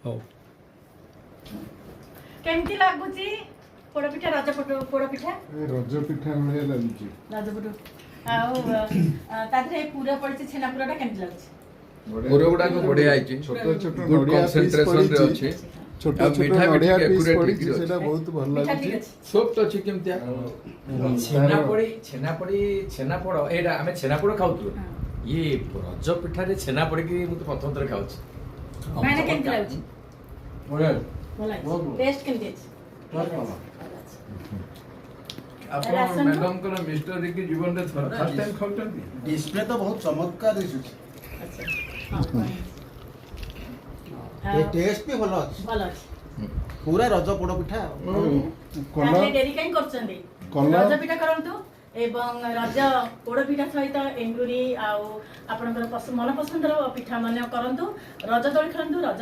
ହଉ କେମିତି ଲାଗୁଛି ପୋଡ଼ପିଠା ରଜ ପୋଡ଼ପିଠା ରଜ ପିଠା ଭଳିଆ ଲାଗୁଛି। ରଜ ପୋଡ଼ ଆଉ ତା ଦେହରେ ପୁର ପଡ଼ିଛି ଛେନା ପୁରଟା କେମିତି ଲାଗୁଛି? ପୁର ଗୁଡାକ ବଢିଆ ହେଇଛି ଛୋଟ ଛୋଟ ଗୁଡ୍ ନଡ଼ିଆ ପିସ୍ କନସେନ୍ଟ୍ରେସନ ରେ ପଡ଼ିଛି। ଅଛି ଛୋଟ ଆଉ ଛୋଟ ମିଠା ବି ନଡ଼ିଆ ଟିକେ ପିସ୍ accurate ପଡ଼ିଛି, ହେଇକି ସେଟା ଅଛି। ବହୁତ ଭଲ ମିଠା ଲାଗୁଛି। ଠିକ୍ ଅଛି। ସଫ୍ଟ ଅଛି କେମିତିଆ ଛେନାପୋଡ଼ ଏଇଟା ଆମେ ଛେନାପୋଡ଼ ଖାଉଥିଲୁ ଇଏ ରଜ ପିଠାରେ ଛେନା ପଡ଼ିକି ମୁଁ ତ ପ୍ରଥମ ଥର ଖାଉଛି। ଭାଇନା କେମିତି ଲାଗୁଛି? ବଢ଼ିଆ। ଭଲ ଲାଗୁଛି। ଟେଷ୍ଟ କେମିତି ଅଛି? ଆପଣ ଆସନ୍ତୁ। ମ୍ୟାଡମଙ୍କର ମିଷ୍ଟର ରିକି ଜୀବନରେ ଫାର୍ଷ୍ଟ ଟାଇମ୍ ଖାଉଛନ୍ତି? डिस्प्ले तो बहुत चमत्कार दिसुଛି। ଆଚ୍ଛା ହଁ ये टेस्ट भी भलो अछि। ଭଲ ଅଛି। पूरा रज पोड़ पिठा। ତାହେଲେ ଡେରି କାହିଁ କରୁଛନ୍ତି? କଲର- ରଜ ପିଠା କରନ୍ତୁ ଏବଂ ରଜ ପୋଡ଼ ପିଠା ସହିତ ଏଣ୍ଡୁରି ଆଉ ଆପଣଙ୍କର ମନ ପସନ୍ଦର ପିଠା ମାନେ କରନ୍ତୁ। ରଜ ଦୋଳି ଖେଳନ୍ତୁ, ରଜ